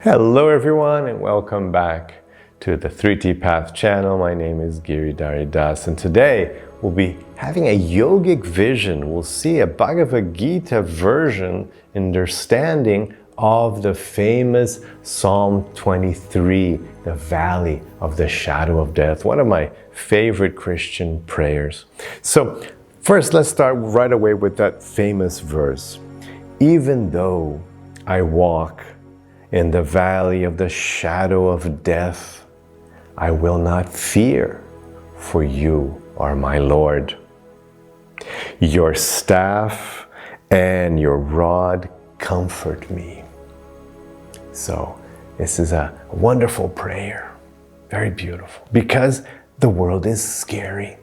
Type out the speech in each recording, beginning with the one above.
Hello everyone and welcome back to the 3T Path channel. My name is Giridhari and today we'll be having a yogic vision. We'll see a Bhagavad Gita version understanding of the famous Psalm 23, the Valley of the Shadow of Death, one of my favorite Christian prayers. So first, let's start right away with that famous verse. Even though I walk in the valley of the shadow of death, I will not fear, for you are my Lord. Your staff and your rod comfort me. So this is a wonderful prayer, very beautiful, because the world is scary.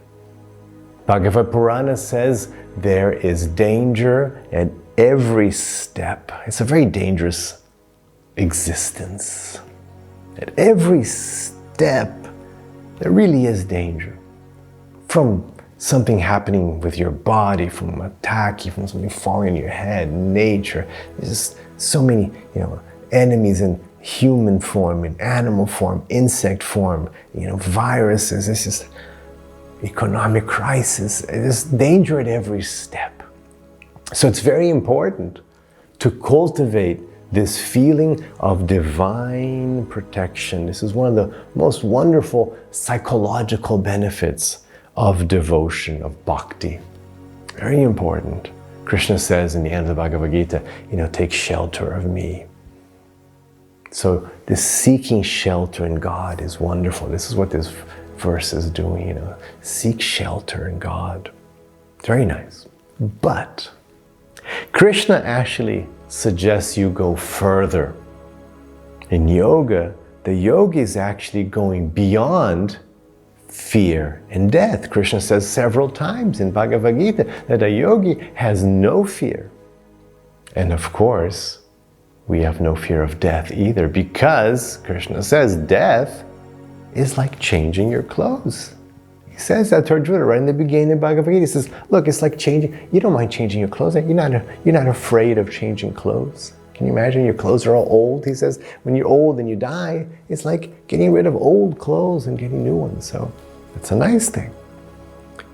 Bhagavad Purana says there is danger at every step. It's a very dangerous existence. At every step, there really is danger. From something happening with your body, from an attack, from something falling on your head, nature. There's just so many, enemies in human form, in animal form, insect form, viruses. It's just economic crisis. There's danger at every step. So it's very important to cultivate this feeling of divine protection. This is one of the most wonderful psychological benefits of devotion, of bhakti. Very important. Krishna says in the end of the Bhagavad Gita, take shelter of me. So this seeking shelter in God is wonderful. This is what this verse is doing, seek shelter in God. It's very nice. But Krishna actually suggests you go further. In yoga, the yogi is actually going beyond fear and death. Krishna says several times in Bhagavad Gita that a yogi has no fear. And of course, we have no fear of death either, because Krishna says death is like changing your clothes. He says that to Arjuna right in the beginning of Bhagavad Gita. He says, look, it's like changing. You don't mind changing your clothes. You're not afraid of changing clothes. Can you imagine your clothes are all old? He says, when you're old and you die, it's like getting rid of old clothes and getting new ones. So it's a nice thing.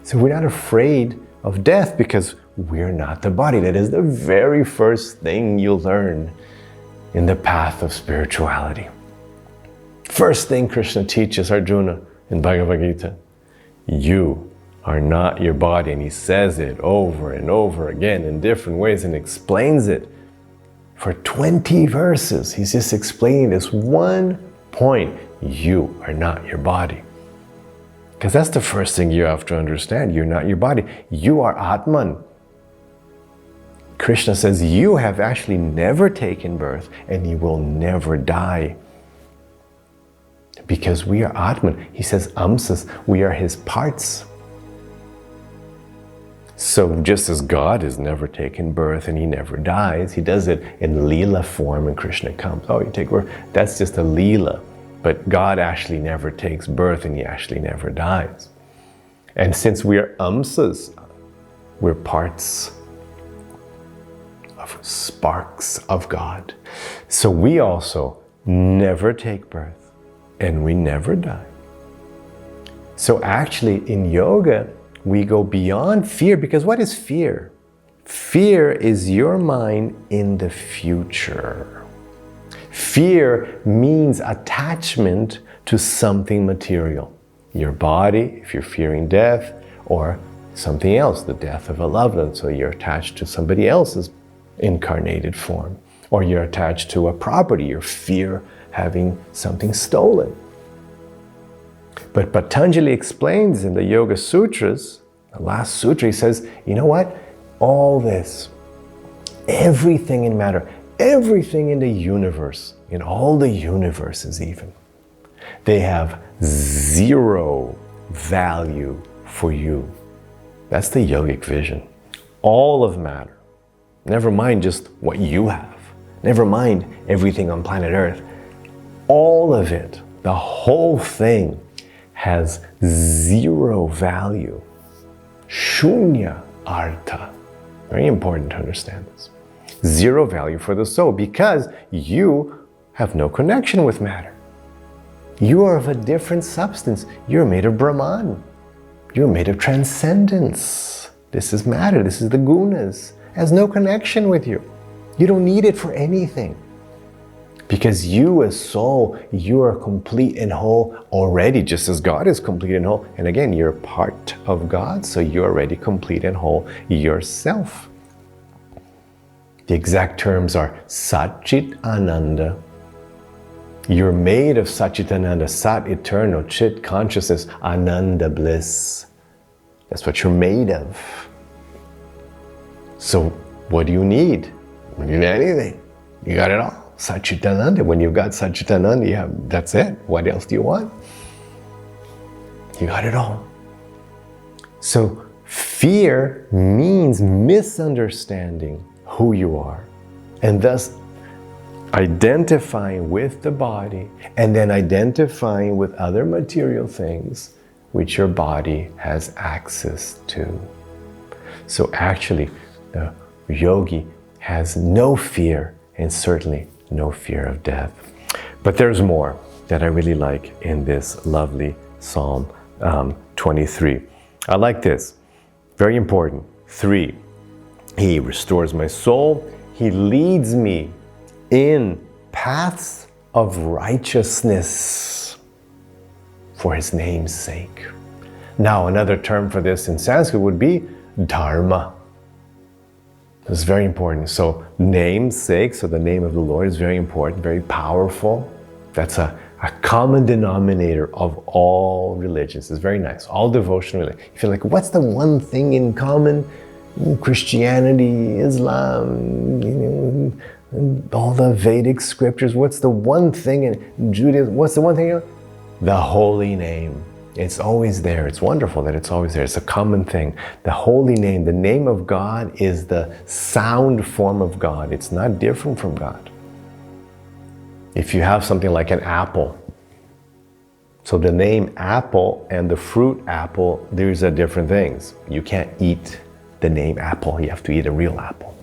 So we're not afraid of death because we're not the body. That is the very first thing you learn in the path of spirituality. First thing Krishna teaches Arjuna in Bhagavad Gita. You are not your body. And he says it over and over again in different ways and explains it for 20 verses. He's just explaining this one point. You are not your body. Because that's the first thing you have to understand. You're not your body. You are Atman. Krishna says you have actually never taken birth and you will never die. Because we are Atman. He says Amsas, we are his parts. So just as God has never taken birth and he never dies, he does it in Leela form and Krishna comes. Oh, you take birth, that's just a Leela. But God actually never takes birth and he actually never dies. And since we are Amsas, we're parts of sparks of God. So we also never take birth. And we never die. So actually in yoga, we go beyond fear, because what is fear? Fear is your mind in the future. Fear means attachment to something material. Your body, if you're fearing death, or something else, the death of a loved one. So you're attached to somebody else's incarnated form. Or you're attached to a property, your fear having something stolen. But Patanjali explains in the Yoga Sutras, the last sutra, he says, you know what? All this, everything in matter, everything in the universe, in all the universes even, they have zero value for you. That's the yogic vision. All of matter. Never mind just what you have. Never mind everything on planet Earth. All of it, the whole thing, has zero value. Shunya artha. Very important to understand this. Zero value for the soul, because you have no connection with matter. You are of a different substance. You're made of Brahman. You're made of transcendence. This is matter. This is the gunas. It has no connection with you. You don't need it for anything. Because you as soul, you are complete and whole already, just as God is complete and whole. And again, you're part of God, so you're already complete and whole yourself. The exact terms are Satchit Ananda. You're made of Satchit Ananda, Sat, eternal, Chit, consciousness, Ananda, bliss. That's what you're made of. So what do you need? You don't need anything. You got it all. Satchitananda. When you've got Satchitananda, that's it. What else do you want? You got it all. So fear means misunderstanding who you are, and thus identifying with the body, and then identifying with other material things which your body has access to. So actually, the yogi has no fear, and certainly no fear of death. But there's more that I really like in this lovely Psalm 23. I like this. Very important. 3. He restores my soul. He leads me in paths of righteousness for his name's sake. Now, another term for this in Sanskrit would be Dharma. This is very important. So name's sake, so the name of the Lord is very important, very powerful. That's a common denominator of all religions. It's very nice. All devotional religions. You feel like, what's the one thing in common? Christianity, Islam, all the Vedic scriptures. What's the one thing in Judaism? What's the one thing? The holy name. It's always there. It's wonderful that it's always there. It's a common thing. The holy name, the name of God is the sound form of God. It's not different from God. If you have something like an apple, so the name apple and the fruit apple, these are different things. You can't eat the name apple. You have to eat a real apple.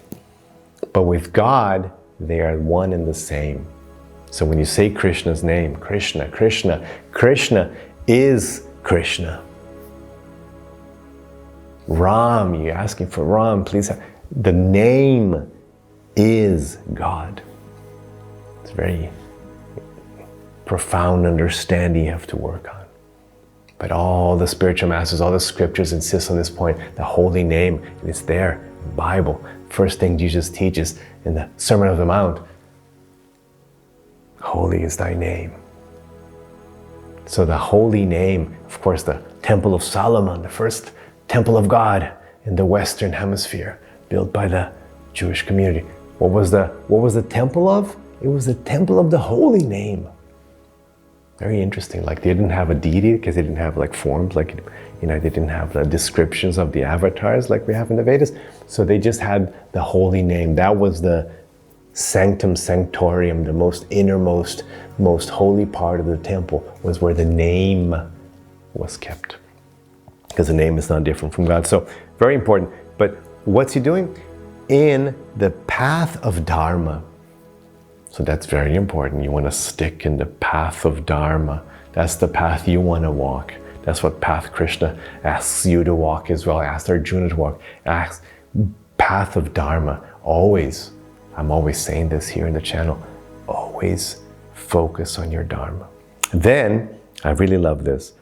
But with God, they are one and the same. So when you say Krishna's name, Krishna, Krishna, Krishna is Krishna. Ram, you're asking for Ram, please. The name is God. It's very profound understanding you have to work on. But all the spiritual masters, all the scriptures insist on this point, the holy name, and it's there in the Bible. First thing Jesus teaches in the Sermon on the Mount, holy is thy name. So the holy name, of course, the Temple of Solomon, the first temple of God in the Western Hemisphere, built by the Jewish community. What was the temple of? It was the temple of the holy name. Very interesting. Like they didn't have a deity because they didn't have like forms, like, they didn't have the descriptions of the avatars like we have in the Vedas. So they just had the holy name. That was the sanctum sanctorium, the most innermost, most holy part of the temple was where the name was kept. Because the name is not different from God. So very important. But what's he doing? In the path of Dharma. So that's very important. You want to stick in the path of Dharma. That's the path you want to walk. That's what path Krishna asks you to walk as well. Asks Arjuna to walk. Asks path of Dharma. Always, I'm always saying this here in the channel, always focus on your Dharma. Then, I really love this,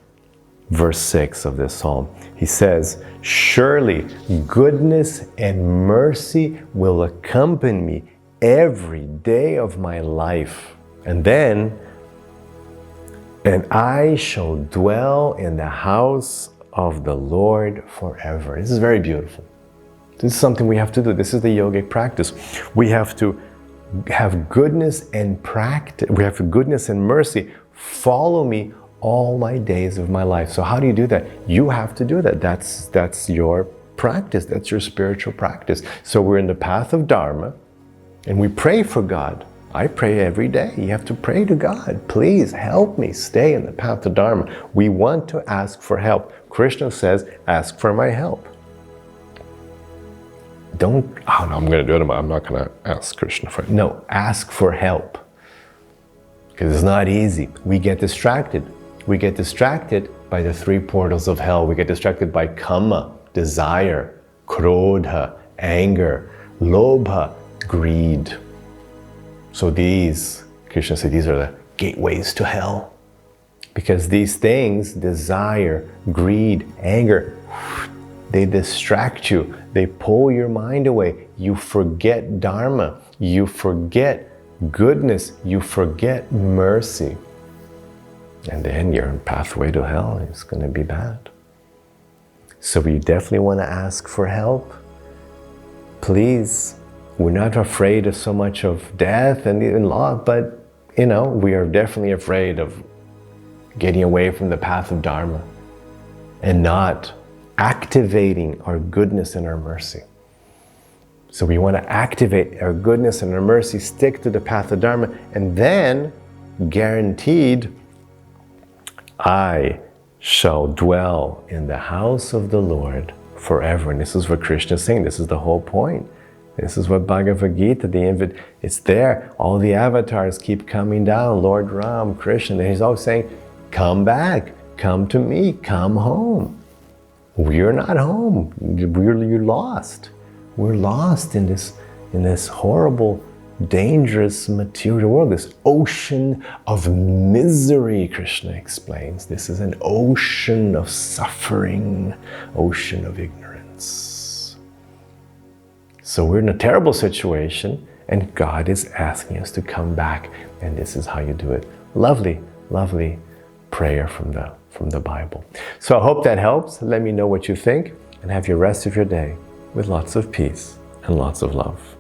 verse 6 of this psalm. He says, surely goodness and mercy will accompany me every day of my life. And then, and I shall dwell in the house of the Lord forever. This is very beautiful. This is something we have to do. This is the yogic practice. We have to have goodness and practice. We have goodness and mercy follow me all my days of my life. So how do you do that? You have to do that. That's your practice. That's your spiritual practice. So we're in the path of Dharma and we pray for God. I pray every day. You have to pray to God. Please help me stay in the path of Dharma. We want to ask for help. Krishna says, ask for my help. Don't, oh no, I'm going to do it. I'm not going to ask Krishna for it. No, ask for help. because it's not easy. We get distracted. We get distracted by the 3 portals of hell. We get distracted by kama, desire, krodha, anger, lobha, greed. So these, Krishna said, these are the gateways to hell. Because these things, desire, greed, anger, they distract you. They pull your mind away. You forget Dharma. You forget goodness. You forget mercy. And then your pathway to hell is going to be bad. So we definitely want to ask for help. Please, we're not afraid of so much of death and even loss, but we are definitely afraid of getting away from the path of Dharma and not activating our goodness and our mercy. So we want to activate our goodness and our mercy, stick to the path of Dharma, and then guaranteed, I shall dwell in the house of the Lord forever. And this is what Krishna is saying. This is the whole point. This is what Bhagavad Gita, it's there. All the avatars keep coming down. Lord Ram, Krishna, and he's always saying, come back, come to me, come home. We're not home. You're lost. We're lost in this horrible, dangerous material world, this ocean of misery, Krishna explains. This is an ocean of suffering, ocean of ignorance. So we're in a terrible situation, and God is asking us to come back, and this is how you do it. Lovely, lovely prayer from the Bible. So I hope that helps. Let me know what you think, and have your rest of your day with lots of peace and lots of love.